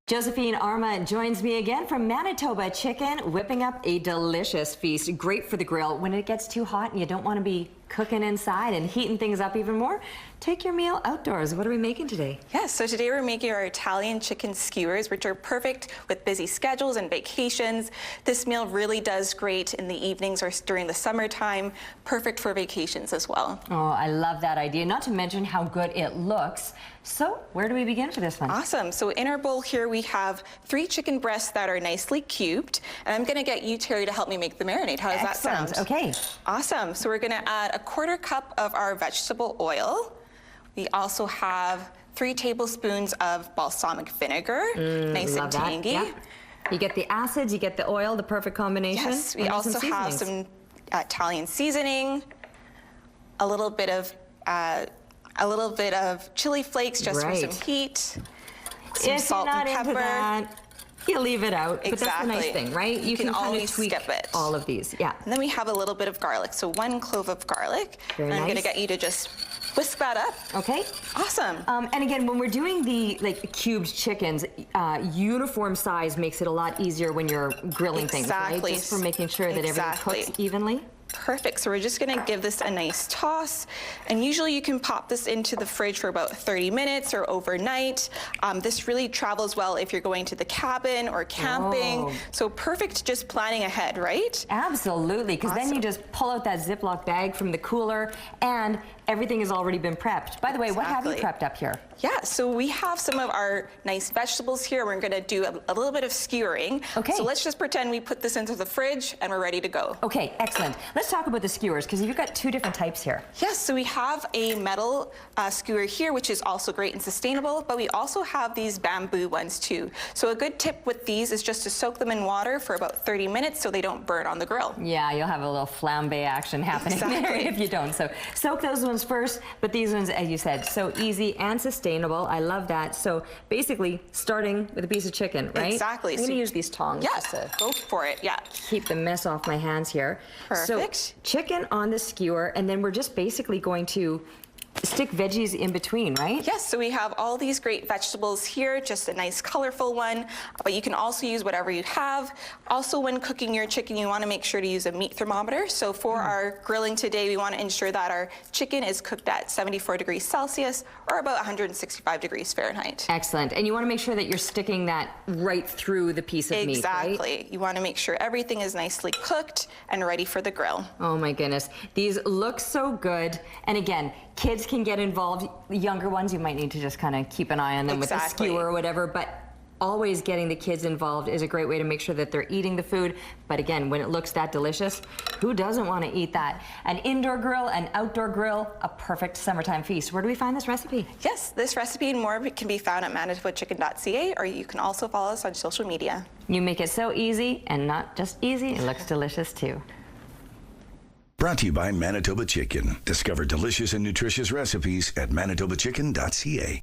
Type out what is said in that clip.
Josephine Armah joins me again from Manitoba Chicken, whipping up a delicious feast. Great for the grill. When it gets too hot and you don't want to be cooking inside and heating things up even more, take your meal outdoors. What are we making today? Yes, so today we're making our Italian chicken skewers, which are perfect with busy schedules and vacations. This meal really does great in the evenings or during the summertime. Perfect for vacations as well. Oh, I love that idea, not to mention how good it looks. So where do we begin for this one? Awesome. So in our bowl here we have 3 chicken breasts that are nicely cubed. And I'm going to get you, Terry, to help me make the marinade. How does that sound? Okay. Awesome. So we're going to add a 1/4 cup of our vegetable oil. We also have 3 tablespoons of balsamic vinegar, nice and tangy. Yeah. You get the acids, you get the oil, the perfect combination. Yes, we also have some Italian seasoning, a little bit of chili flakes just for some heat, some salt and pepper. You leave it out, but that's the nice thing, right? You can always tweak skip it. All of these, yeah. And then we have a little bit of garlic, so 1 clove of garlic. Very nice. I'm going to get you to just whisk that up. Okay. Awesome. And again, when we're doing the cubed chickens, uniform size makes it a lot easier when you're grilling things, right? Just for making sure that everything cooks evenly. Perfect. So we're just going to give this a nice toss. And usually you can pop this into the fridge for about 30 minutes or overnight. This really travels well if you're going to the cabin or camping. So perfect just planning ahead, right? Absolutely, because then you just pull out that Ziploc bag from the cooler and everything has already been prepped. By the way, what have you prepped up here? Yeah, so we have some of our nice vegetables here. We're going to do a little bit of skewering. Okay. So let's just pretend we put this into the fridge and we're ready to go. Okay, excellent. Let's talk about the skewers, because you've got 2 different types here. Yes, so we have a metal skewer here, which is also great and sustainable, but we also have these bamboo ones too. So a good tip with these is just to soak them in water for about 30 minutes so they don't burn on the grill. Yeah, you'll have a little flambe action happening there if you don't. So soak those ones first, but these ones, as you said, so easy and sustainable. I love that. So basically, starting with a piece of chicken, right? Exactly. I'm going to use these tongs. Yes, go for it, yeah. Keep the mess off my hands here. Perfect. So chicken on the skewer, and then we're just basically going to stick veggies in between, right? Yes, so we have all these great vegetables here, just a nice colorful one, but you can also use whatever you have. Also, when cooking your chicken, you want to make sure to use a meat thermometer. So for our grilling today, we want to ensure that our chicken is cooked at 74 degrees Celsius or about 165 degrees Fahrenheit. Excellent. And you want to make sure that you're sticking that right through the piece of meat, right? Exactly. You want to make sure everything is nicely cooked and ready for the grill. Oh my goodness. These look so good. And again, kids can get involved. The younger ones, you might need to just kind of keep an eye on them with the skewer or whatever, but always getting the kids involved is a great way to make sure that they're eating the food. But again, when it looks that delicious, who doesn't want to eat that? An indoor grill, an outdoor grill, a perfect summertime feast. Where do we find this recipe? Yes, this recipe and more can be found at manitobachicken.ca, or you can also follow us on social media. You make it so easy, and not just easy, it looks delicious too. Brought to you by Manitoba Chicken. Discover delicious and nutritious recipes at manitobachicken.ca.